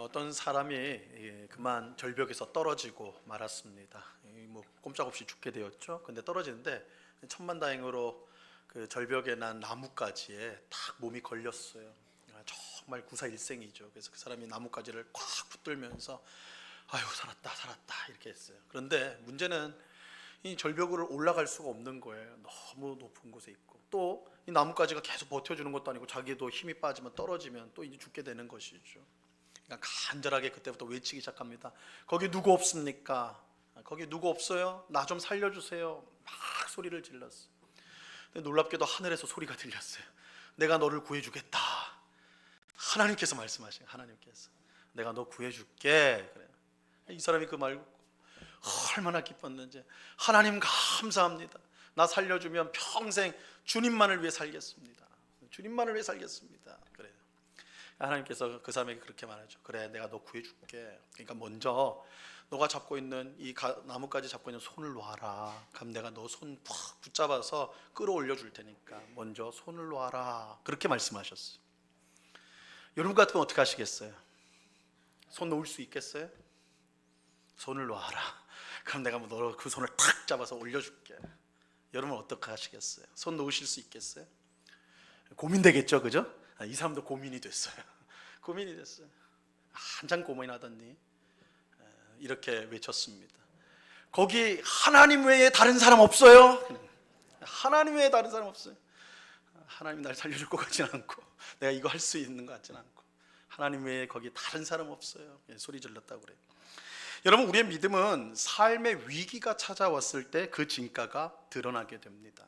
어떤 사람이 그만 절벽에서 떨어지고 말았습니다. 뭐 꼼짝없이 죽게 되었죠. 근데 떨어지는데 천만다행으로 그 절벽에 난 나뭇가지에 딱 몸이 걸렸어요. 정말 구사일생이죠. 그래서 그 사람이 나뭇가지를 꽉 붙들면서 아유 살았다 살았다 이렇게 했어요. 그런데 문제는 이 절벽으로 올라갈 수가 없는 거예요. 너무 높은 곳에 있고 또 이 나뭇가지가 계속 버텨주는 것도 아니고 자기도 힘이 빠지면 떨어지면 또 이제 죽게 되는 것이죠. 그러니까 간절하게 그때부터 외치기 시작합니다. 거기 누구 없습니까? 거기 누구 없어요? 나 좀 살려주세요. 막 소리를 질렀어요. 근데 놀랍게도 하늘에서 소리가 들렸어요. 내가 너를 구해주겠다. 하나님께서 말씀하신 하나님께서 내가 너 구해줄게. 그래요. 이 사람이 그 말 얼마나 기뻤는지. 하나님 감사합니다. 나 살려주면 평생 주님만을 위해 살겠습니다. 주님만을 위해 살겠습니다. 그래요. 하나님께서 그 사람에게 그렇게 말하죠. 그래, 내가 너 구해줄게. 그러니까 먼저 너가 잡고 있는 이 나뭇가지 잡고 있는 손을 놔라. 그럼 내가 너 손 푹 붙잡아서 끌어올려 줄 테니까 먼저 손을 놔라. 그렇게 말씀하셨어요. 여러분 같으면 어떻게 하시겠어요? 손 놓을 수 있겠어요? 손을 놔라. 그럼 내가 너 그 손을 탁 잡아서 올려줄게. 여러분 어떻게 하시겠어요? 손 놓으실 수 있겠어요? 고민되겠죠, 그죠? 이 사람도 고민이 됐어요. 고민이 됐어요. 한참 고민하더니 이렇게 외쳤습니다. 거기 하나님 외에 다른 사람 없어요? 하나님 외에 다른 사람 없어요. 하나님이 날 살려줄 것 같지는 않고 내가 이거 할 수 있는 것 같지는 않고 하나님 외에 거기 다른 사람 없어요. 소리 질렀다고 그래요. 여러분, 우리의 믿음은 삶의 위기가 찾아왔을 때 그 진가가 드러나게 됩니다.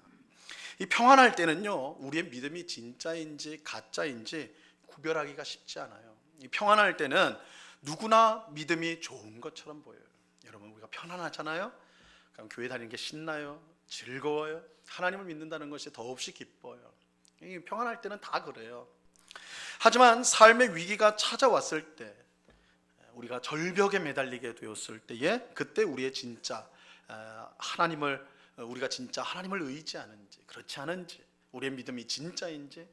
이 평안할 때는요, 우리의 믿음이 진짜인지 가짜인지 구별하기가 쉽지 않아요. 이 평안할 때는 누구나 믿음이 좋은 것처럼 보여요. 여러분, 우리가 편안하잖아요. 그럼 교회 다니는 게 신나요, 즐거워요. 하나님을 믿는다는 것이 더없이 기뻐요. 이 평안할 때는 다 그래요. 하지만 삶의 위기가 찾아왔을 때, 우리가 절벽에 매달리게 되었을 때에 그때 우리의 진짜 하나님을 우리가 진짜 하나님을 의지하는지 그렇지 않은지, 우리의 믿음이 진짜인지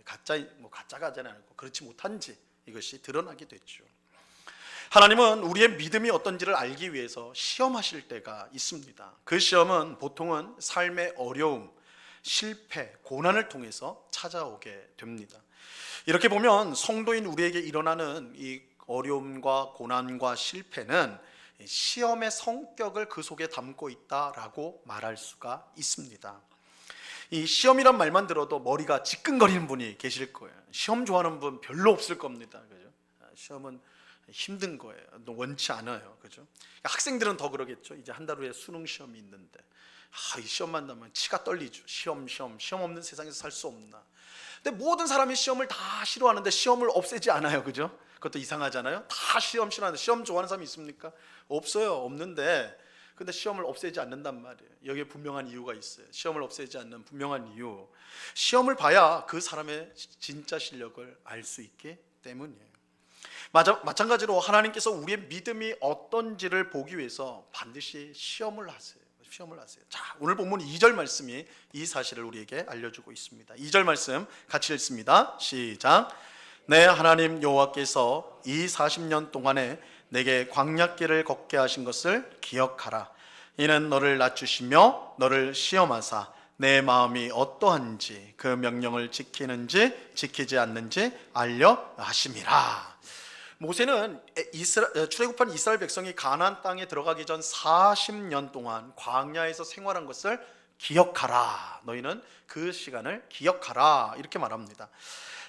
가짜가 아니고 그렇지 못한지 이것이 드러나게 됐죠. 하나님은 우리의 믿음이 어떤지를 알기 위해서 시험하실 때가 있습니다. 그 시험은 보통은 삶의 어려움, 실패, 고난을 통해서 찾아오게 됩니다. 이렇게 보면 성도인 우리에게 일어나는 이 어려움과 고난과 실패는 시험의 성격을 그 속에 담고 있다라고 말할 수가 있습니다. 이 시험이란 말만 들어도 머리가 지끈거리는 분이 계실 거예요. 시험 좋아하는 분 별로 없을 겁니다. 그죠? 시험은 힘든 거예요. 원치 않아요. 그죠? 학생들은 더 그러겠죠. 이제 한 달 후에 수능 시험이 있는데 이 시험만 나면 치가 떨리죠. 시험 없는 세상에서 살 수 없나. 근데 모든 사람이 시험을 다 싫어하는데 시험을 없애지 않아요. 그죠? 그것도 이상하잖아요. 다 시험 싫어하는데 시험 좋아하는 사람이 있습니까? 없어요. 없는데 근데 시험을 없애지 않는단 말이에요. 여기에 분명한 이유가 있어요. 시험을 없애지 않는 분명한 이유. 시험을 봐야 그 사람의 진짜 실력을 알 수 있기 때문이에요. 마찬가지로 하나님께서 우리의 믿음이 어떤지를 보기 위해서 반드시 시험을 하세요. 자, 오늘 본문 2절 말씀이 이 사실을 우리에게 알려주고 있습니다. 2절 말씀 같이 읽습니다. 시작. 내 하나님 여호와께서 이 40년 동안에 내게 광야길을 걷게 하신 것을 기억하라. 이는 너를 낮추시며 너를 시험하사 내 마음이 어떠한지 그 명령을 지키는지 지키지 않는지 알려 하심이라. 모세는 출애굽한 이스라엘 백성이 가나안 땅에 들어가기 전 40년 동안 광야에서 생활한 것을 기억하라. 너희는 그 시간을 기억하라. 이렇게 말합니다.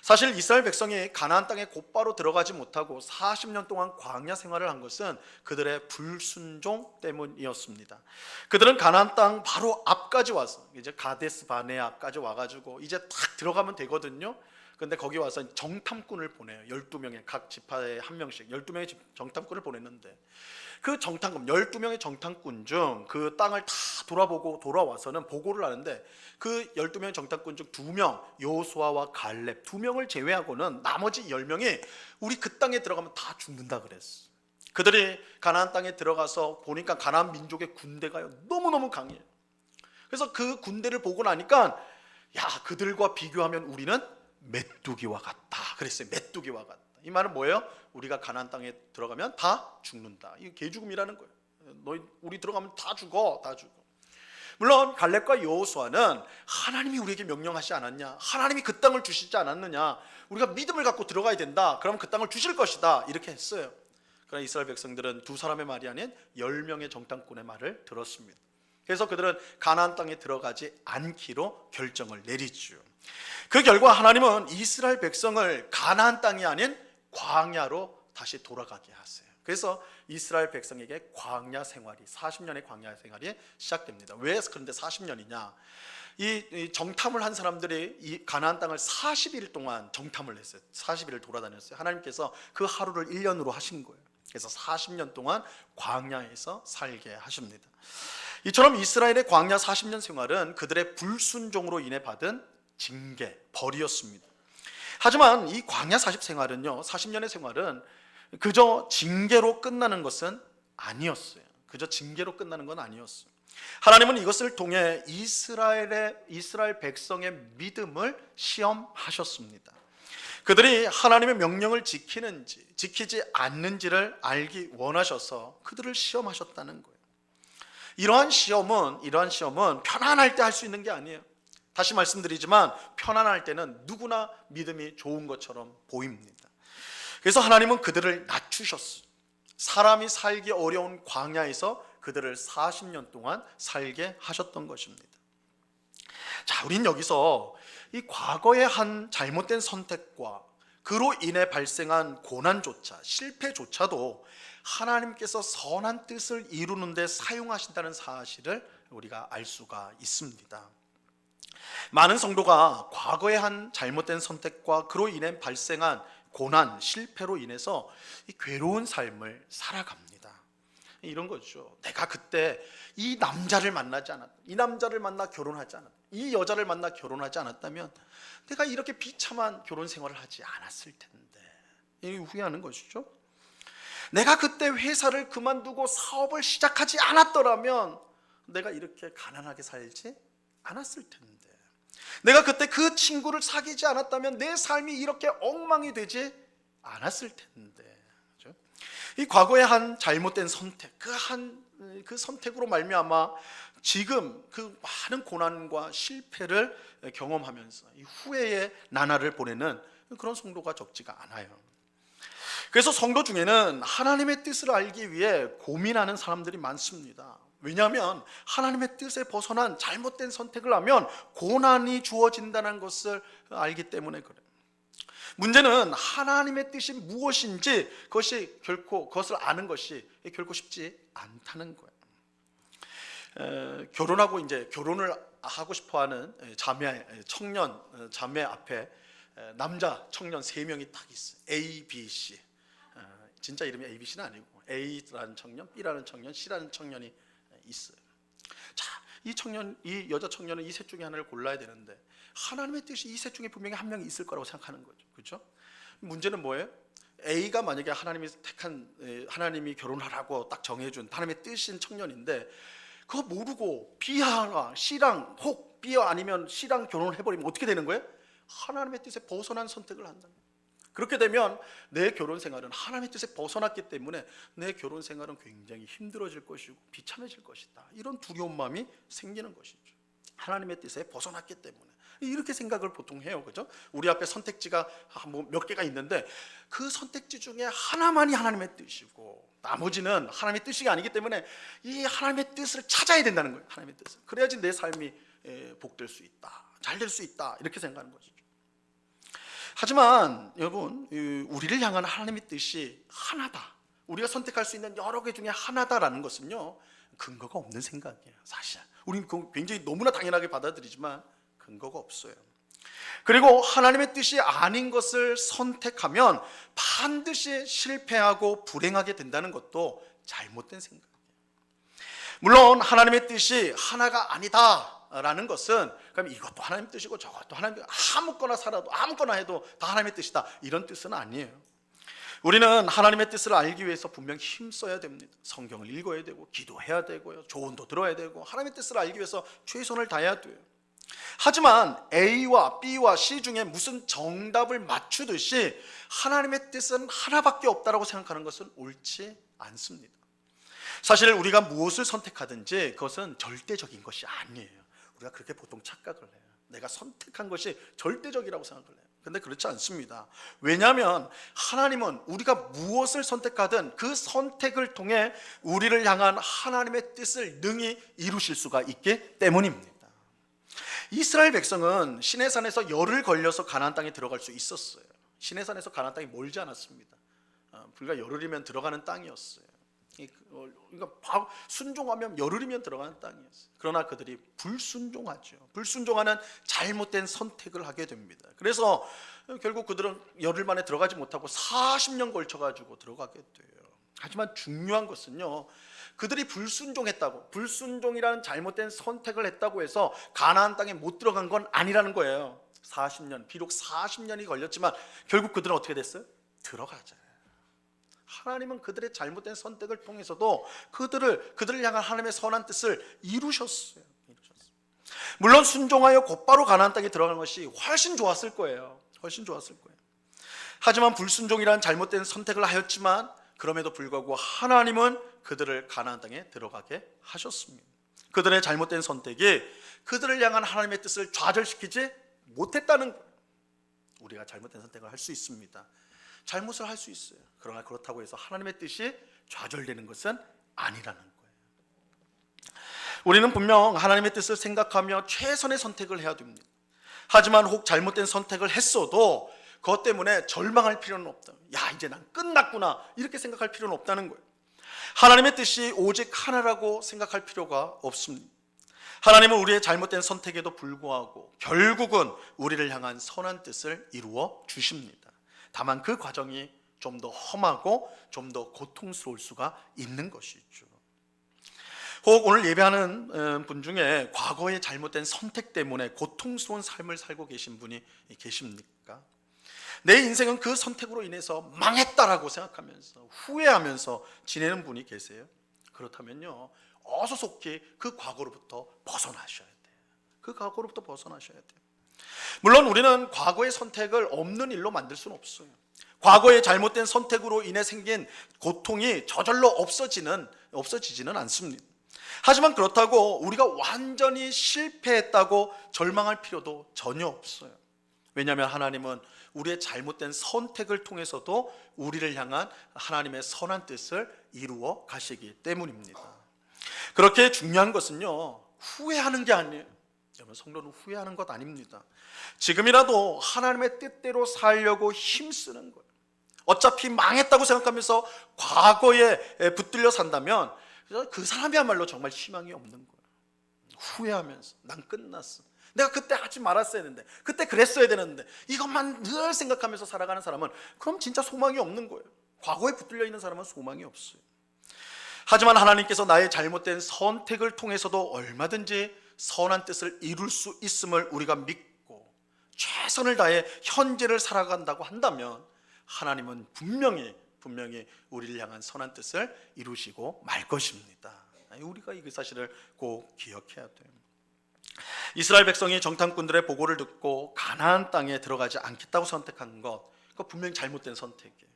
사실 이스라엘 백성이 가나안 땅에 곧바로 들어가지 못하고 40년 동안 광야 생활을 한 것은 그들의 불순종 때문이었습니다. 그들은 가나안 땅 바로 앞까지 와서 이제 가데스 바네아 앞까지 와가지고 이제 딱 들어가면 되거든요. 근데 거기 와서 정탐꾼을 보내요. 12명의 각 지파에 한 명씩 12명의 정탐꾼을 보냈는데 그 정탐꾼 12명의 정탐꾼 중 그 땅을 다 돌아보고 돌아와서는 보고를 하는데 그 12명의 정탐꾼 중 2명 여호수아와 갈렙 2명을 제외하고는 나머지 10명이 우리 그 땅에 들어가면 다 죽는다 그랬어. 그들이 가나안 땅에 들어가서 보니까 가나안 민족의 군대가 너무너무 강해요. 그래서 그 군대를 보고 나니까 야, 그들과 비교하면 우리는 메뚜기와 같다 그랬어요. 메뚜기와 같다. 이 말은 뭐예요? 우리가 가나안 땅에 들어가면 다 죽는다. 이게 개죽음이라는 거예요. 우리 들어가면 다 죽어, 다 죽어. 물론 갈렙과 여호수아는 하나님이 우리에게 명령하지 않았냐, 하나님이 그 땅을 주시지 않았느냐, 우리가 믿음을 갖고 들어가야 된다, 그러면 그 땅을 주실 것이다, 이렇게 했어요. 그러나 이스라엘 백성들은 두 사람의 말이 아닌 10명의 정탐꾼의 말을 들었습니다. 그래서 그들은 가나안 땅에 들어가지 않기로 결정을 내리죠. 그 결과 하나님은 이스라엘 백성을 가나안 땅이 아닌 광야로 다시 돌아가게 하세요. 그래서 이스라엘 백성에게 광야 생활이, 40년의 광야 생활이 시작됩니다. 왜 그런데 40년이냐? 이 정탐을 한 사람들이 이 가나안 땅을 40일 동안 정탐을 했어요. 40일을 돌아다녔어요. 하나님께서 그 하루를 1년으로 하신 거예요. 그래서 40년 동안 광야에서 살게 하십니다. 이처럼 이스라엘의 광야 40년 생활은 그들의 불순종으로 인해 받은 징계, 벌이었습니다. 하지만 이 광야 40년의 생활은 그저 징계로 끝나는 것은 아니었어요. 그저 징계로 끝나는 건 아니었어요. 하나님은 이것을 통해 이스라엘 백성의 믿음을 시험하셨습니다. 그들이 하나님의 명령을 지키는지 지키지 않는지를 알기 원하셔서 그들을 시험하셨다는 거예요. 이러한 시험은 편안할 때 할 수 있는 게 아니에요. 다시 말씀드리지만 편안할 때는 누구나 믿음이 좋은 것처럼 보입니다. 그래서 하나님은 그들을 낮추셨어요. 사람이 살기 어려운 광야에서 그들을 40년 동안 살게 하셨던 것입니다. 자, 우린 여기서 이 과거의 한 잘못된 선택과 그로 인해 발생한 고난조차, 실패조차도 하나님께서 선한 뜻을 이루는 데 사용하신다는 사실을 우리가 알 수가 있습니다. 많은 성도가 과거의 한 잘못된 선택과 그로 인해 발생한 고난, 실패로 인해서 이 괴로운 삶을 살아갑니다. 이런 거죠. 내가 그때 이 남자를 만나지 않았다, 이 남자를 만나 결혼하지 않았다, 이 여자를 만나 결혼하지 않았다면 내가 이렇게 비참한 결혼 생활을 하지 않았을 텐데, 후회하는 것이죠. 내가 그때 회사를 그만두고 사업을 시작하지 않았더라면 내가 이렇게 가난하게 살지 않았을 텐데, 내가 그때 그 친구를 사귀지 않았다면 내 삶이 이렇게 엉망이 되지 않았을 텐데. 그렇죠? 이 과거의 한 잘못된 선택, 그 선택으로 말미암아 지금 그 많은 고난과 실패를 경험하면서 이 후회의 나날을 보내는 그런 성도가 적지가 않아요. 그래서 성도 중에는 하나님의 뜻을 알기 위해 고민하는 사람들이 많습니다. 왜냐하면 하나님의 뜻에 벗어난 잘못된 선택을 하면 고난이 주어진다는 것을 알기 때문에 그래요. 문제는 하나님의 뜻이 무엇인지 그것을 아는 것이 결코 쉽지 않다는 거예요. 결혼하고 이제 결혼을 하고 싶어하는 자매 앞에 남자 청년 3명이 딱 있어요. A, B, C. 진짜 이름이 A, B, C는 아니고 A라는 청년, B라는 청년, C라는 청년이 있어요. 자, 이 여자 청년은 이 셋 중에 하나를 골라야 되는데 하나님의 뜻이 이 셋 중에 분명히 한 명이 있을 거라고 생각하는 거죠. 그렇죠? 문제는 뭐예요? A가 만약에 하나님이 결혼하라고 딱 정해준 하나님의 뜻인 청년인데 그거 모르고 B랑 C랑 혹 B 아니면 C랑 결혼을 해버리면 어떻게 되는 거예요? 하나님의 뜻에 벗어난 선택을 한다는 거예요. 그렇게 되면 내 결혼 생활은 하나님의 뜻에 벗어났기 때문에 내 결혼 생활은 굉장히 힘들어질 것이고 비참해질 것이다, 이런 두려운 마음이 생기는 것이죠. 하나님의 뜻에 벗어났기 때문에 이렇게 생각을 보통 해요. 그죠? 우리 앞에 선택지가 몇 개가 있는데 그 선택지 중에 하나만이 하나님의 뜻이고 나머지는 하나님의 뜻이 아니기 때문에 이 하나님의 뜻을 찾아야 된다는 거예요. 하나님의 뜻을. 그래야지 내 삶이 복될 수 있다, 잘 될 수 있다, 이렇게 생각하는 것이죠. 하지만 여러분, 우리를 향한 하나님의 뜻이 하나다, 우리가 선택할 수 있는 여러 개 중에 하나다라는 것은요, 근거가 없는 생각이에요. 사실 우리는 굉장히 너무나 당연하게 받아들이지만 근거가 없어요. 그리고 하나님의 뜻이 아닌 것을 선택하면 반드시 실패하고 불행하게 된다는 것도 잘못된 생각이에요. 물론 하나님의 뜻이 하나가 아니다라는 것은 그럼 이것도 하나님의 뜻이고 저것도 하나님의 뜻, 아무거나 살아도 아무거나 해도 다 하나님의 뜻이다, 이런 뜻은 아니에요. 우리는 하나님의 뜻을 알기 위해서 분명히 힘써야 됩니다. 성경을 읽어야 되고 기도해야 되고요, 조언도 들어야 되고 하나님의 뜻을 알기 위해서 최선을 다해야 돼요. 하지만 A와 B와 C 중에 무슨 정답을 맞추듯이 하나님의 뜻은 하나밖에 없다라고 생각하는 것은 옳지 않습니다. 사실 우리가 무엇을 선택하든지 그것은 절대적인 것이 아니에요. 우리가 그렇게 보통 착각을 해요. 내가 선택한 것이 절대적이라고 생각을 해요. 근데 그렇지 않습니다. 왜냐하면 하나님은 우리가 무엇을 선택하든 그 선택을 통해 우리를 향한 하나님의 뜻을 능히 이루실 수가 있기 때문입니다. 이스라엘 백성은 시내산에서 열흘 걸려서 가나안 땅에 들어갈 수 있었어요. 시내산에서 가나안 땅이 멀지 않았습니다. 불과 열흘이면 들어가는 땅이었어요. 그러니까 순종하면 열흘이면 들어가는 땅이었어요. 그러나 그들이 불순종하죠. 불순종하는 잘못된 선택을 하게 됩니다. 그래서 결국 그들은 열흘 만에 들어가지 못하고 40년 걸쳐가지고 들어가게 돼요. 하지만 중요한 것은요, 그들이 불순종했다고, 불순종이라는 잘못된 선택을 했다고 해서 가나안 땅에 못 들어간 건 아니라는 거예요. 40년, 비록 40년이 걸렸지만 결국 그들은 어떻게 됐어요? 들어가잖아요. 하나님은 그들의 잘못된 선택을 통해서도 그들을 향한 하나님의 선한 뜻을 이루셨어요. 물론 순종하여 곧바로 가나안 땅에 들어가는 것이 훨씬 좋았을 거예요. 훨씬 좋았을 거예요. 하지만 불순종이라는 잘못된 선택을 하였지만 그럼에도 불구하고 하나님은 그들을 가나안 땅에 들어가게 하셨습니다. 그들의 잘못된 선택이 그들을 향한 하나님의 뜻을 좌절시키지 못했다는 거예요. 우리가 잘못된 선택을 할 수 있습니다. 잘못을 할 수 있어요. 그러나 그렇다고 해서 하나님의 뜻이 좌절되는 것은 아니라는 거예요. 우리는 분명 하나님의 뜻을 생각하며 최선의 선택을 해야 됩니다. 하지만 혹 잘못된 선택을 했어도 그것 때문에 절망할 필요는 없다. 야, 이제 난 끝났구나, 이렇게 생각할 필요는 없다는 거예요. 하나님의 뜻이 오직 하나라고 생각할 필요가 없습니다. 하나님은 우리의 잘못된 선택에도 불구하고 결국은 우리를 향한 선한 뜻을 이루어 주십니다. 다만 그 과정이 좀 더 험하고 좀 더 고통스러울 수가 있는 것이죠. 혹 오늘 예배하는 분 중에 과거의 잘못된 선택 때문에 고통스러운 삶을 살고 계신 분이 계십니까? 내 인생은 그 선택으로 인해서 망했다라고 생각하면서 후회하면서 지내는 분이 계세요? 그렇다면요, 어서 속히 그 과거로부터 벗어나셔야 돼요. 그 과거로부터 벗어나셔야 돼요. 물론 우리는 과거의 선택을 없는 일로 만들 수는 없어요. 과거의 잘못된 선택으로 인해 생긴 고통이 저절로 없어지지는 않습니다. 하지만 그렇다고 우리가 완전히 실패했다고 절망할 필요도 전혀 없어요. 왜냐하면 하나님은 우리의 잘못된 선택을 통해서도 우리를 향한 하나님의 선한 뜻을 이루어 가시기 때문입니다. 그렇게 중요한 것은요, 후회하는 게 아니에요. 여러분, 성도는 후회하는 것 아닙니다. 지금이라도 하나님의 뜻대로 살려고 힘쓰는 거예요. 어차피 망했다고 생각하면서 과거에 붙들려 산다면 그 사람이야말로 정말 희망이 없는 거예요. 후회하면서 난 끝났어, 내가 그때 하지 말았어야 되는데, 그때 그랬어야 되는데, 이것만 늘 생각하면서 살아가는 사람은 그럼 진짜 소망이 없는 거예요. 과거에 붙들려 있는 사람은 소망이 없어요. 하지만 하나님께서 나의 잘못된 선택을 통해서도 얼마든지 선한 뜻을 이룰 수 있음을 우리가 믿고 최선을 다해 현재를 살아간다고 한다면 하나님은 분명히 우리를 향한 선한 뜻을 이루시고 말 것입니다. 우리가 이 사실을 꼭 기억해야 돼요. 이스라엘 백성이 정탐꾼들의 보고를 듣고 가나안 땅에 들어가지 않겠다고 선택한 것, 그거 분명히 잘못된 선택이에요.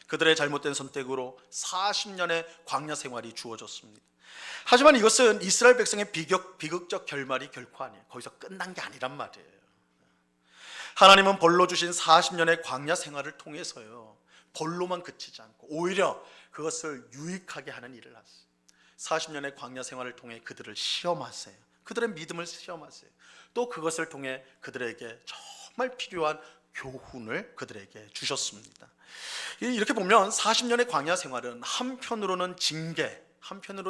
그들의 잘못된 선택으로 40년의 광야 생활이 주어졌습니다. 하지만 이것은 이스라엘 백성의 비극적 결말이 결코 아니에요. 거기서 끝난 게 아니란 말이에요. 하나님은 벌로 주신 40년의 광야 생활을 통해서요, 벌로만 그치지 않고 오히려 그것을 유익하게 하는 일을 하세요. 40년의 광야 생활을 통해 그들을 시험하세요. 그들의 믿음을 시험하세요. 또 그것을 통해 그들에게 정말 필요한 교훈을 그들에게 주셨습니다. 이렇게 보면 40년의 광야 생활은 한편으로는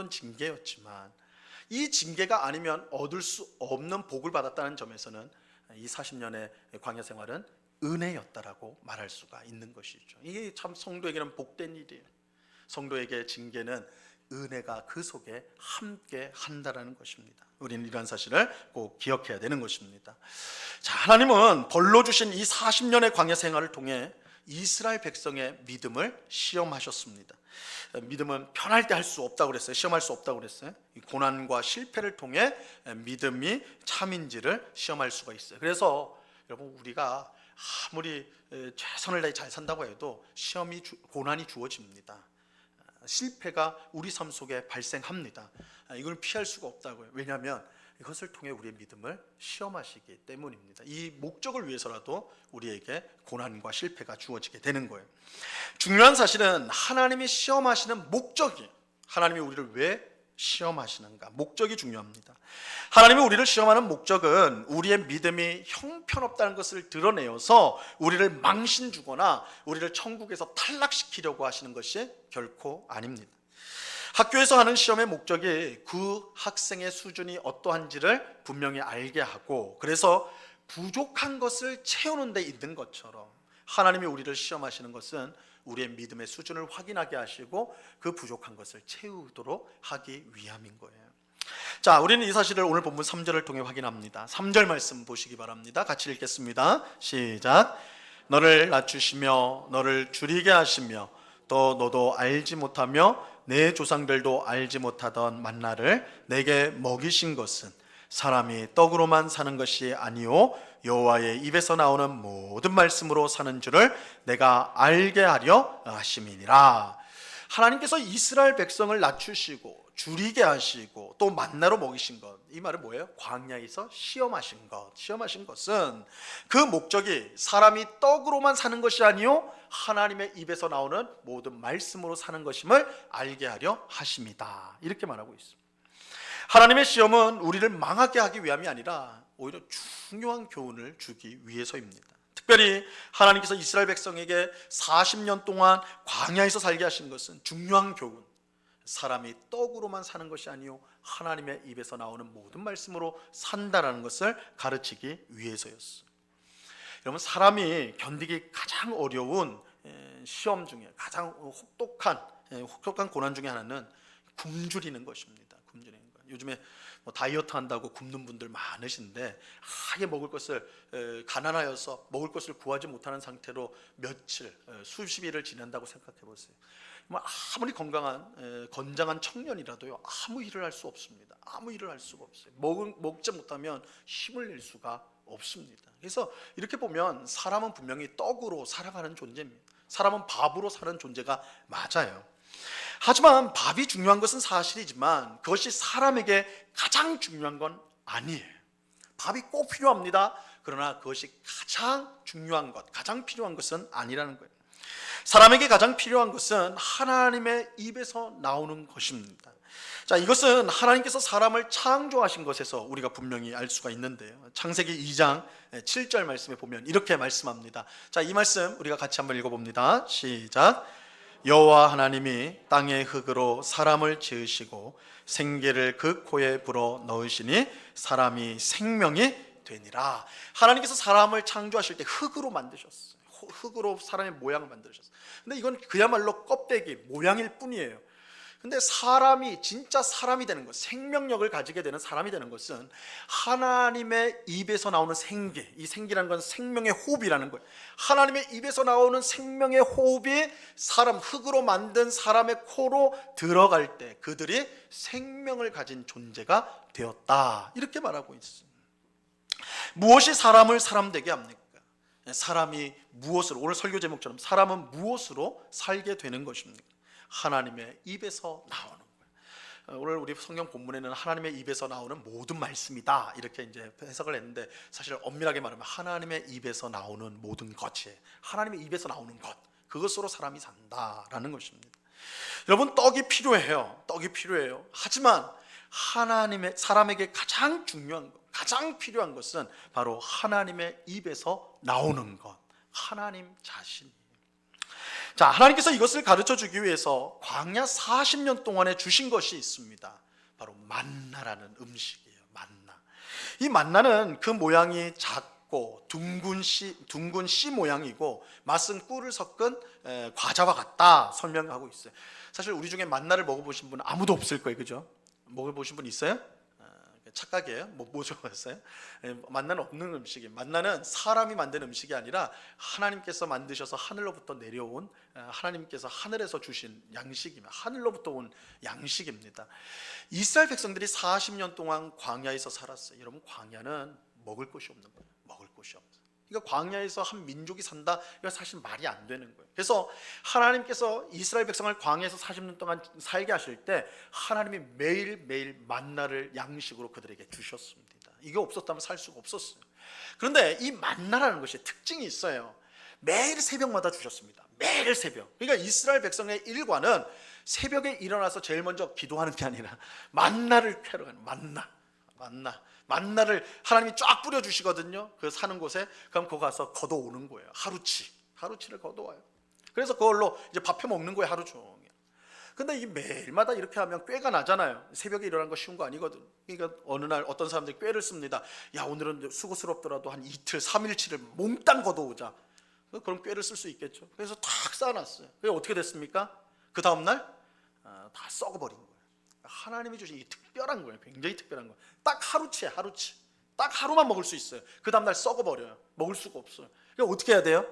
징계였지만 이 징계가 아니면 얻을 수 없는 복을 받았다는 점에서는 이 40년의 광야 생활은 은혜였다라고 말할 수가 있는 것이죠. 이게 참 성도에게는 복된 일이에요. 성도에게 징계는 은혜가 그 속에 함께 한다라는 것입니다. 우리는 이러한 사실을 꼭 기억해야 되는 것입니다. 자, 하나님은 벌로 주신 이 40년의 광야 생활을 통해 이스라엘 백성의 믿음을 시험하셨습니다. 믿음은 편할 때 할 수 없다고 그랬어요. 시험할 수 없다고 그랬어요. 이 고난과 실패를 통해 믿음이 참인지를 시험할 수가 있어요. 그래서 여러분, 우리가 아무리 최선을 다해 잘 산다고 해도 고난이 주어집니다. 실패가 우리 삶 속에 발생합니다. 이걸 피할 수가 없다고요. 왜냐하면 이것을 통해 우리의 믿음을 시험하시기 때문입니다. 이 목적을 위해서라도 우리에게 고난과 실패가 주어지게 되는 거예요. 중요한 사실은 하나님이 시험하시는 목적이, 하나님이 우리를 왜 시험하시는가, 목적이 중요합니다. 하나님이 우리를 시험하는 목적은 우리의 믿음이 형편없다는 것을 드러내어서 우리를 망신 주거나 우리를 천국에서 탈락시키려고 하시는 것이 결코 아닙니다. 학교에서 하는 시험의 목적이 그 학생의 수준이 어떠한지를 분명히 알게 하고, 그래서 부족한 것을 채우는 데 있는 것처럼 하나님이 우리를 시험하시는 것은 우리의 믿음의 수준을 확인하게 하시고 그 부족한 것을 채우도록 하기 위함인 거예요. 자, 우리는 이 사실을 오늘 본문 3절을 통해 확인합니다. 3절 말씀 보시기 바랍니다. 같이 읽겠습니다. 시작. 너를 낮추시며 너를 줄이게 하시며 또 너도 알지 못하며 내 조상들도 알지 못하던 만나를 내게 먹이신 것은 사람이 떡으로만 사는 것이 아니요 여호와의 입에서 나오는 모든 말씀으로 사는 줄을 내가 알게 하려 하심이니라. 하나님께서 이스라엘 백성을 낮추시고 줄이게 하시고 또 만나로 먹이신 것, 이 말은 뭐예요? 광야에서 시험하신 것은 그 목적이 사람이 떡으로만 사는 것이 아니요 하나님의 입에서 나오는 모든 말씀으로 사는 것임을 알게 하려 하심이다, 이렇게 말하고 있습니다. 하나님의 시험은 우리를 망하게 하기 위함이 아니라 오히려 중요한 교훈을 주기 위해서입니다. 특별히 하나님께서 이스라엘 백성에게 40년 동안 광야에서 살게 하신 것은 중요한 교훈, 사람이 떡으로만 사는 것이 아니요 하나님의 입에서 나오는 모든 말씀으로 산다라는 것을 가르치기 위해서였어요. 여러분, 사람이 견디기 가장 어려운 시험 중에 가장 혹독한 고난 중에 하나는 굶주리는 것입니다. 굶주리는 것. 요즘에 다이어트 한다고 굶는 분들 많으신데, 아예 먹을 것을 가난하여서 먹을 것을 구하지 못하는 상태로 며칠, 수십 일을 지낸다고 생각해 보세요. 아무리 건장한 청년이라도요, 아무 일을 할 수 없습니다. 아무 일을 할 수가 없어요. 먹지 못하면 힘을 낼 수가 없습니다. 그래서 이렇게 보면 사람은 분명히 떡으로 살아가는 존재입니다. 사람은 밥으로 사는 존재가 맞아요. 하지만 밥이 중요한 것은 사실이지만 그것이 사람에게 가장 중요한 건 아니에요. 밥이 꼭 필요합니다. 그러나 그것이 가장 중요한 것, 가장 필요한 것은 아니라는 거예요. 사람에게 가장 필요한 것은 하나님의 입에서 나오는 것입니다. 자, 이것은 하나님께서 사람을 창조하신 것에서 우리가 분명히 알 수가 있는데요. 창세기 2장 7절 말씀에 보면 이렇게 말씀합니다. 자, 이 말씀 우리가 같이 한번 읽어봅니다. 시작. 여호와 하나님이 땅의 흙으로 사람을 지으시고 생기를 그 코에 불어 넣으시니 사람이 생명이 되니라. 하나님께서 사람을 창조하실 때 흙으로 만드셨어요. 흙으로 사람의 모양을 만드셨어요. 근데 이건 그야말로 껍데기 모양일 뿐이에요. 근데 사람이 진짜 사람이 되는 것, 생명력을 가지게 되는 사람이 되는 것은 하나님의 입에서 나오는 생기, 이 생기라는 건 생명의 호흡이라는 거예요. 하나님의 입에서 나오는 생명의 호흡이 사람, 흙으로 만든 사람의 코로 들어갈 때 그들이 생명을 가진 존재가 되었다, 이렇게 말하고 있습니다. 무엇이 사람을 사람되게 합니까? 사람이 무엇으로, 오늘 설교 제목처럼 사람은 무엇으로 살게 되는 것입니까? 하나님의 입에서 나오는 거예요. 오늘 우리 성경 본문에는 하나님의 입에서 나오는 모든 말씀이다, 이렇게 이제 해석을 했는데, 사실 엄밀하게 말하면 하나님의 입에서 나오는 모든 것이, 하나님의 입에서 나오는 것, 그것으로 사람이 산다라는 것입니다. 여러분, 떡이 필요해요. 떡이 필요해요. 하지만 사람에게 가장 중요한 것, 가장 필요한 것은 바로 하나님의 입에서 나오는 것, 하나님 자신. 자, 하나님께서 이것을 가르쳐 주기 위해서 광야 40년 동안에 주신 것이 있습니다. 바로 만나라는 음식이에요. 만나. 이 만나는 그 모양이 작고 둥근 씨 모양이고 맛은 꿀을 섞은 과자와 같다 설명하고 있어요. 사실 우리 중에 만나를 먹어보신 분은 아무도 없을 거예요, 그죠? 먹어보신 분 있어요? 착각이에요? 뭐 좋아했어요? 만나는 없는 음식이, 만나는 사람이 만든 음식이 아니라 하나님께서 만드셔서 하늘로부터 내려온, 하나님께서 하늘에서 주신 양식입니다. 하늘로부터 온 양식입니다. 이스라엘 백성들이 40년 동안 광야에서 살았어요. 여러분, 광야는 먹을 것이 없는 거예요. 먹을 것이 없어요. 그러니까 광야에서 한 민족이 산다, 이거 사실 말이 안 되는 거예요. 그래서 하나님께서 이스라엘 백성을 광야에서 40년 동안 살게 하실 때 하나님이 매일매일 만나를 양식으로 그들에게 주셨습니다. 이게 없었다면 살 수가 없었어요. 그런데 이 만나라는 것이 특징이 있어요. 매일 새벽마다 주셨습니다. 매일 새벽. 그러니까 이스라엘 백성의 일과는 새벽에 일어나서 제일 먼저 기도하는 게 아니라 만나를 캐러 가는, 만나를 하나님이 쫙 뿌려주시거든요. 그 사는 곳에. 그럼 거기 가서 걷어오는 거예요. 하루치를 걷어와요. 그래서 그걸로 이제 밥 해 먹는 거예요, 하루 종일. 근데 이 매일마다 이렇게 하면 꾀가 나잖아요. 새벽에 일어나는 거 쉬운 거 아니거든. 그러니까 어느 날 어떤 사람들이 꾀를 씁니다. 야, 오늘은 수고스럽더라도 한 이틀, 3일치를 몽땅 걷어오자. 그럼 꾀를 쓸 수 있겠죠. 그래서 탁 쌓아놨어요. 그게 어떻게 됐습니까? 그 다음날 다 썩어버린 거예요. 하나님이 주신 이 특별한 거예요. 굉장히 특별한 거예요. 딱 하루치. 딱 하루만 먹을 수 있어요. 그 다음날 썩어버려요. 먹을 수가 없어요. 그러니까 어떻게 해야 돼요?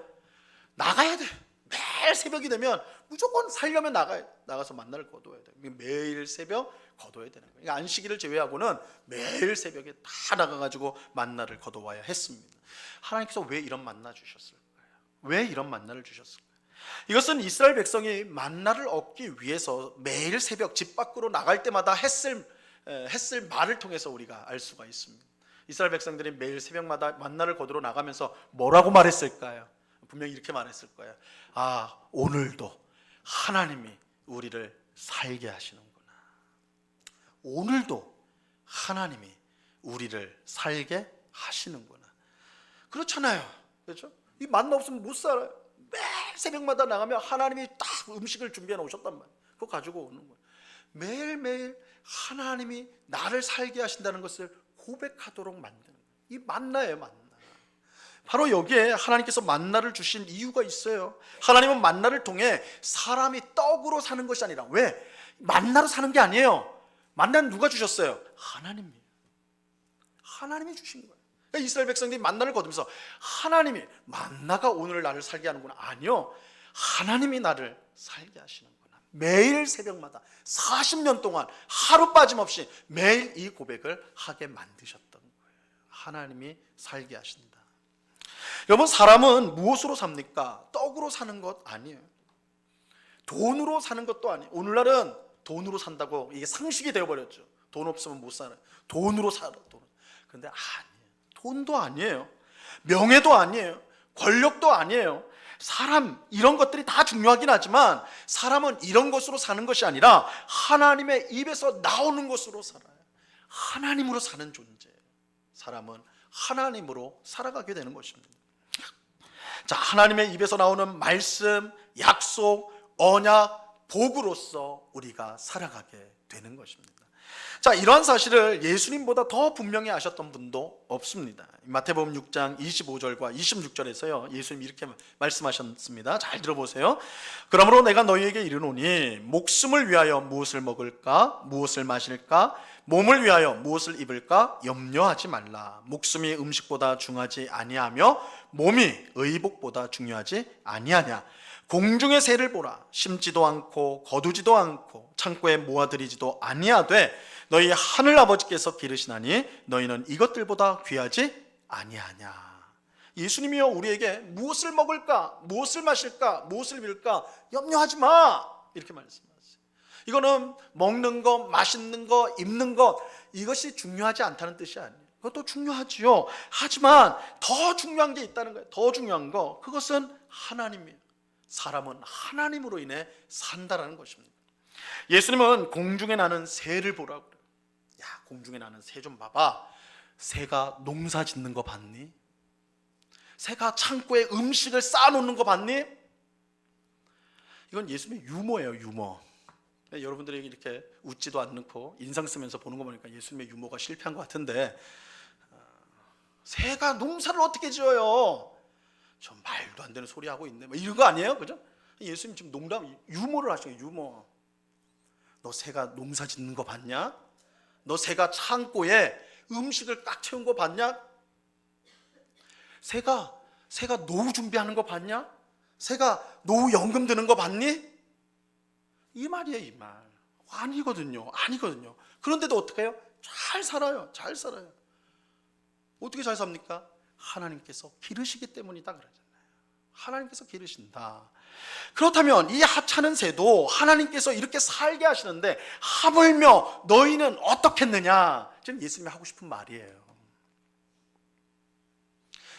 나가야 돼요. 매일 새벽이 되면 무조건 살려면 나가서 만나를 거둬야 돼요. 매일 새벽 거둬야 되는 거예요. 그러니까 안식일을 제외하고는 매일 새벽에 다 나가가지고 만나를 거둬와야 했습니다. 하나님께서 왜 이런 만나 주셨을까요? 왜 이런 만나를 주셨을까요? 이것은 이스라엘 백성이 만나를 얻기 위해서 매일 새벽 집 밖으로 나갈 때마다 했을 말을 통해서 우리가 알 수가 있습니다. 이스라엘 백성들이 매일 새벽마다 만나를 거두러 나가면서 뭐라고 말했을까요? 분명히 이렇게 말했을 거예요. 아, 오늘도 하나님이 우리를 살게 하시는구나. 오늘도 하나님이 우리를 살게 하시는구나. 그렇잖아요. 그렇죠? 이 만나 없으면 못 살아요. 매일 새벽마다 나가면 하나님이 딱 음식을 준비해 놓으셨단 말이에요. 그거 가지고 오는 거예요. 매일매일 하나님이 나를 살게 하신다는 것을 고백하도록 만드는 거예요. 이 만나예요, 만나. 바로 여기에 하나님께서 만나를 주신 이유가 있어요. 하나님은 만나를 통해 사람이 떡으로 사는 것이 아니라, 왜? 만나로 사는 게 아니에요. 만나는 누가 주셨어요? 하나님이에요. 하나님이 주신 거예요. 그러니까 이스라엘 백성들이 만나를 거두면서 하나님이, 만나가 오늘 나를 살게 하는구나. 아니요, 하나님이 나를 살게 하시는구나. 매일 새벽마다 40년 동안 하루 빠짐없이 매일 이 고백을 하게 만드셨던 거예요. 하나님이 살게 하신다. 여러분, 사람은 무엇으로 삽니까? 떡으로 사는 것 아니에요. 돈으로 사는 것도 아니에요. 오늘날은 돈으로 산다고 이게 상식이 되어버렸죠. 돈 없으면 못 살아요. 돈으로 살아. 그런데 아니에요. 돈도 아니에요. 명예도 아니에요. 권력도 아니에요. 사람, 이런 것들이 다 중요하긴 하지만 사람은 이런 것으로 사는 것이 아니라 하나님의 입에서 나오는 것으로 살아요. 하나님으로 사는 존재예요. 사람은 하나님으로 살아가게 되는 것입니다. 자, 하나님의 입에서 나오는 말씀, 약속, 언약, 복으로서 우리가 살아가게 되는 것입니다. 자, 이러한 사실을 예수님보다 더 분명히 아셨던 분도 없습니다. 마태복음 6장 25절과 26절에서요, 예수님이 이렇게 말씀하셨습니다. 잘 들어보세요. 그러므로 내가 너희에게 이르노니 목숨을 위하여 무엇을 먹을까, 무엇을 마실까, 몸을 위하여 무엇을 입을까 염려하지 말라. 목숨이 음식보다 중하지 아니하며 몸이 의복보다 중요하지 아니하냐. 공중의 새를 보라. 심지도 않고 거두지도 않고 창고에 모아들이지도 아니하되 너희 하늘 아버지께서 기르시나니 너희는 이것들보다 귀하지 아니하냐. 예수님이요, 우리에게 무엇을 먹을까, 무엇을 마실까, 무엇을 입을까 염려하지 마, 이렇게 말씀하세요. 이거는 먹는 것, 마시는 것, 입는 것, 이것이 중요하지 않다는 뜻이 아니에요. 그것도 중요하지요. 하지만 더 중요한 게 있다는 거예요. 더 중요한 거, 그것은 하나님이에요. 사람은 하나님으로 인해 산다라는 것입니다. 예수님은 공중에 나는 새를 보라고 그래요. 야, 공중에 나는 새 좀 봐봐. 새가 농사 짓는 거 봤니? 새가 창고에 음식을 쌓아놓는 거 봤니? 이건 예수님의 유머예요, 유머. 여러분들이 이렇게 웃지도 않고 인상 쓰면서 보는 거 보니까 예수님의 유머가 실패한 것 같은데, 새가 농사를 어떻게 지어요? 저 말도 안 되는 소리 하고 있네, 뭐 이런 거 아니에요, 그죠? 예수님 지금 농담, 유머를 하시는 거예요, 유머. 너 새가 농사 짓는 거 봤냐? 너 새가 창고에 음식을 꽉 채운 거 봤냐? 새가 노후 준비하는 거 봤냐? 새가 노후 연금 드는 거 봤니? 이 말이에요, 이 말. 아니거든요. 그런데도 어떻게 해요? 잘 살아요. 어떻게 잘 삽니까? 하나님께서 기르시기 때문이다 그러잖아요. 하나님께서 기르신다. 그렇다면 이 하찮은 새도 하나님께서 이렇게 살게 하시는데 하물며 너희는 어떻겠느냐? 지금 예수님이 하고 싶은 말이에요.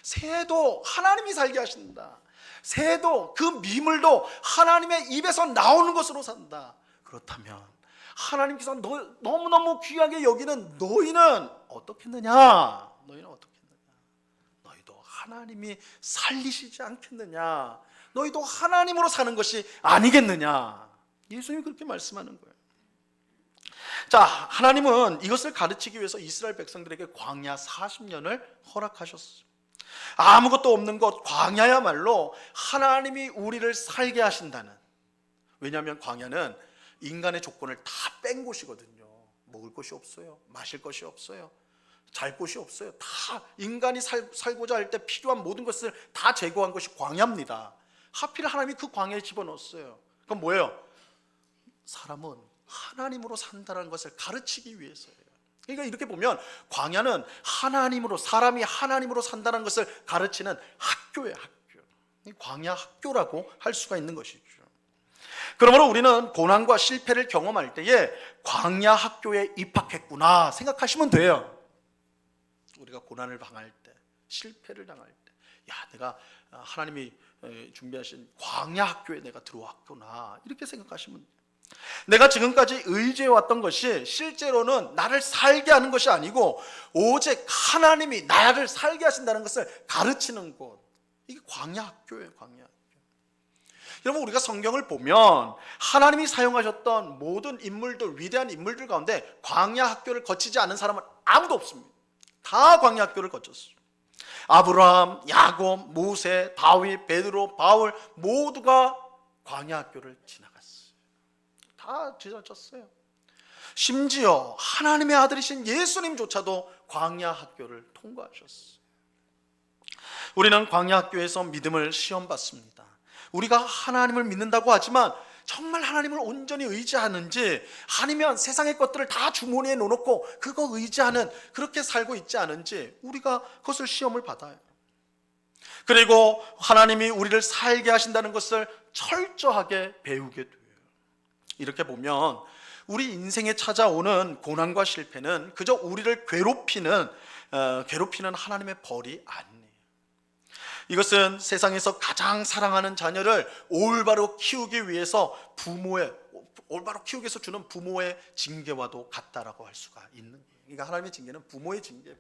새도 하나님이 살게 하신다. 새도 그 미물도 하나님의 입에서 나오는 것으로 산다. 그렇다면 하나님께서 너무너무 귀하게 여기는 너희는 어떻겠느냐? 너희도 하나님이 살리시지 않겠느냐? 너희도 하나님으로 사는 것이 아니겠느냐? 예수님이 그렇게 말씀하는 거예요. 자, 하나님은 이것을 가르치기 위해서 이스라엘 백성들에게 광야 40년을 허락하셨어요. 아무것도 없는 것 광야야말로 하나님이 우리를 살게 하신다는, 왜냐하면 광야는 인간의 조건을 다 뺀 곳이거든요. 먹을 것이 없어요. 마실 것이 없어요. 잘 곳이 없어요. 다 인간이 살고자 할 때 필요한 모든 것을 다 제거한 것이 광야입니다. 하필 하나님이 그 광야에 집어넣었어요. 그건 뭐예요? 사람은 하나님으로 산다는 것을 가르치기 위해서예요. 그러니까 이렇게 보면 광야는 사람이 하나님으로 산다는 것을 가르치는 학교예요. 광야 학교라고 할 수가 있는 것이죠. 그러므로 우리는 고난과 실패를 경험할 때에 광야 학교에 입학했구나 생각하시면 돼요. 우리가 고난을 당할 때, 실패를 당할 때, 내가 하나님이 준비하신 광야 학교에 내가 들어왔구나, 이렇게 생각하시면 돼요. 내가 지금까지 의지해왔던 것이 실제로는 나를 살게 하는 것이 아니고 오직 하나님이 나를 살게 하신다는 것을 가르치는 곳, 이게 광야 학교예요. 광야 학교. 여러분, 우리가 성경을 보면 하나님이 사용하셨던 모든 인물들, 위대한 인물들 가운데 광야 학교를 거치지 않은 사람은 아무도 없습니다. 다 광야 학교를 거쳤어요. 아브라함, 야곱, 모세, 다윗, 베드로, 바울 모두가 광야 학교를 지나갔어요. 다 지나쳤어요. 심지어 하나님의 아들이신 예수님조차도 광야 학교를 통과하셨어요. 우리는 광야 학교에서 믿음을 시험받습니다. 우리가 하나님을 믿는다고 하지만 정말 하나님을 온전히 의지하는지, 아니면 세상의 것들을 다 주머니에 넣어놓고 그거 의지하는, 그렇게 살고 있지 않은지 우리가 그것을 시험을 받아요. 그리고 하나님이 우리를 살게 하신다는 것을 철저하게 배우게 돼요. 이렇게 보면 우리 인생에 찾아오는 고난과 실패는 그저 우리를 괴롭히는 하나님의 벌이 아니에요. 이것은 세상에서 가장 사랑하는 자녀를 올바로 키우기 위해서 주는 부모의 징계와도 같다라고 할 수가 있는 거예요. 그러니까 하나님의 징계는 부모의 징계.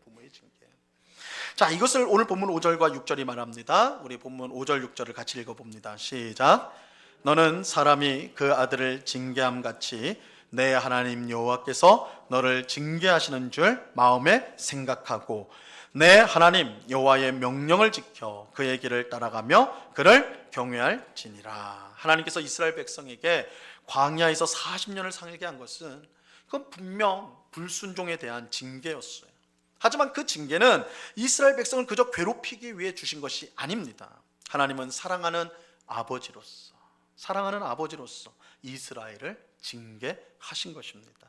자, 이것을 오늘 본문 5절과 6절이 말합니다. 우리 본문 5절 6절을 같이 읽어봅니다. 시작. 너는 사람이 그 아들을 징계함 같이 내 하나님 여호와께서 너를 징계하시는 줄 마음에 생각하고 내 하나님 여호와의 명령을 지켜 그의 길을 따라가며 그를 경외할지니라. 하나님께서 이스라엘 백성에게 광야에서 40년을 살게 한 것은 그건 분명 불순종에 대한 징계였어요. 하지만 그 징계는 이스라엘 백성을 그저 괴롭히기 위해 주신 것이 아닙니다. 하나님은 사랑하는 아버지로서 이스라엘을 징계하신 것입니다.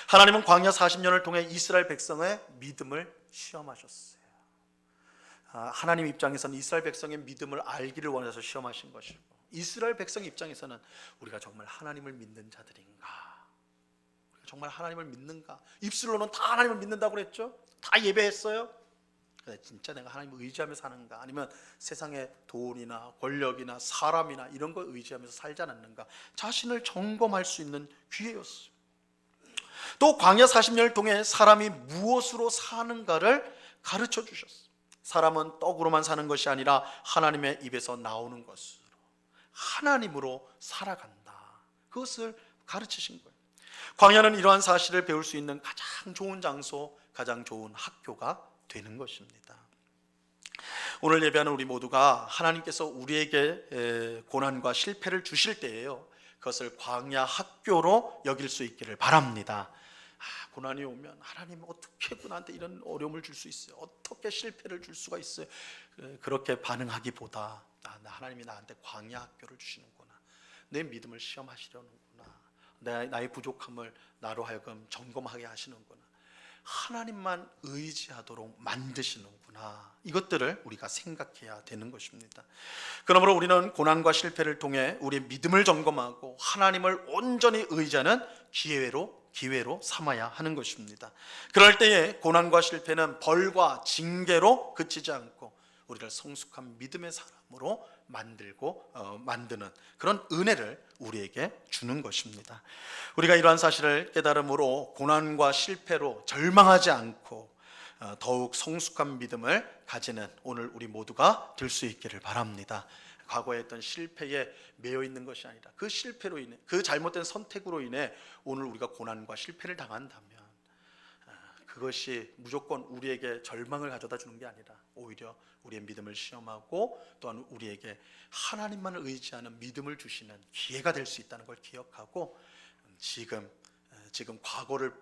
하나님은 광야 40년을 통해 이스라엘 백성의 믿음을 시험하셨어요. 하나님 입장에서는 이스라엘 백성의 믿음을 알기를 원해서 시험하신 것이고, 이스라엘 백성 입장에서는 우리가 정말 하나님을 믿는 자들인가, 우리가 정말 하나님을 믿는가. 입술로는 다 하나님을 믿는다고 그랬죠. 다 예배했어요. 근데 진짜 내가 하나님을 의지하며 사는가, 아니면 세상의 돈이나 권력이나 사람이나 이런 걸 의지하면서 살지 않았는가, 자신을 점검할 수 있는 기회였어요. 또 광야 40년을 통해 사람이 무엇으로 사는가를 가르쳐 주셨어요. 사람은 떡으로만 사는 것이 아니라 하나님의 입에서 나오는 것으로, 하나님으로 살아간다, 그것을 가르치신 거예요. 광야는 이러한 사실을 배울 수 있는 가장 좋은 장소, 가장 좋은 학교가 되는 것입니다. 오늘 예배하는 우리 모두가 하나님께서 우리에게 고난과 실패를 주실 때에요, 그것을 광야 학교로 여길 수 있기를 바랍니다. 고난이 오면 하나님 어떻게 나한테 이런 어려움을 줄 수 있어요? 어떻게 실패를 줄 수가 있어요? 그렇게 반응하기보다 하나님이 나한테 광야 학교를 주시는구나. 내 믿음을 시험하시려는구나. 나의 부족함을 나로 하여금 점검하게 하시는구나. 하나님만 의지하도록 만드시는구나. 이것들을 우리가 생각해야 되는 것입니다. 그러므로 우리는 고난과 실패를 통해 우리의 믿음을 점검하고 하나님을 온전히 의지하는 기회로 삼아야 하는 것입니다. 그럴 때에 고난과 실패는 벌과 징계로 그치지 않고 우리를 성숙한 믿음의 사람으로 만드는 그런 은혜를 우리에게 주는 것입니다. 우리가 이러한 사실을 깨달음으로 고난과 실패로 절망하지 않고 더욱 성숙한 믿음을 가지는 오늘 우리 모두가 될 수 있기를 바랍니다. 과거에 했던 실패에 매여 있는 것이 아니라 그 실패로 인해, 그 잘못된 선택으로 인해 오늘 우리가 고난과 실패를 당한다면 그것이 무조건 우리에게 절망을 가져다 주는 게 아니라 오히려 우리의 믿음을 시험하고 또한 우리에게 하나님만을 의지하는 믿음을 주시는 기회가 될 수 있다는 걸 기억하고 지금 과거를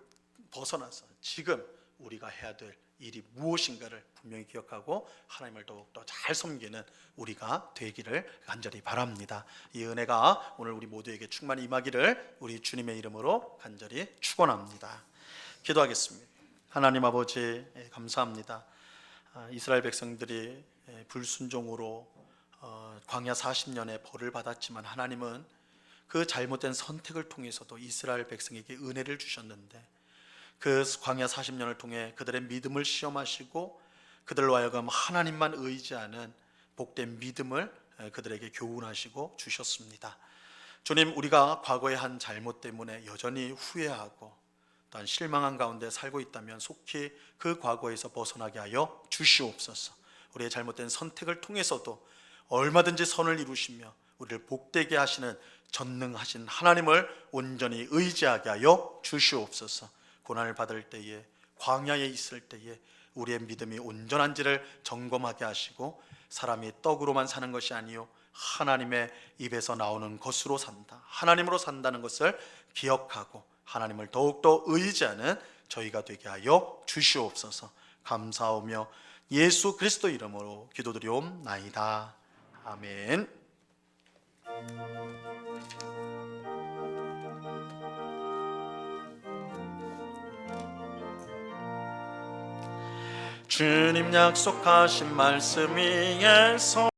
벗어나서 지금 우리가 해야 될 일이 무엇인가를 분명히 기억하고 하나님을 더욱더 잘 섬기는 우리가 되기를 간절히 바랍니다. 이 은혜가 오늘 우리 모두에게 충만히 임하기를 우리 주님의 이름으로 간절히 축원합니다. 기도하겠습니다. 하나님 아버지 감사합니다. 이스라엘 백성들이 불순종으로 광야 40년의 벌을 받았지만 하나님은 그 잘못된 선택을 통해서도 이스라엘 백성에게 은혜를 주셨는데 그 광야 40년을 통해 그들의 믿음을 시험하시고 그들로 하여금 하나님만 의지하는 복된 믿음을 그들에게 교훈하시고 주셨습니다. 주님, 우리가 과거에 한 잘못 때문에 여전히 후회하고 또한 실망한 가운데 살고 있다면 속히 그 과거에서 벗어나게 하여 주시옵소서. 우리의 잘못된 선택을 통해서도 얼마든지 선을 이루시며 우리를 복되게 하시는 전능하신 하나님을 온전히 의지하게 하여 주시옵소서. 고난을 받을 때에, 광야에 있을 때에 우리의 믿음이 온전한지를 점검하게 하시고 사람이 떡으로만 사는 것이 아니요 하나님의 입에서 나오는 것으로 산다, 하나님으로 산다는 것을 기억하고 하나님을 더욱더 의지하는 저희가 되게 하여 주시옵소서. 감사하며 예수 그리스도 이름으로 기도드리옵나이다. 아멘. 주님 약속하신 말씀 위에서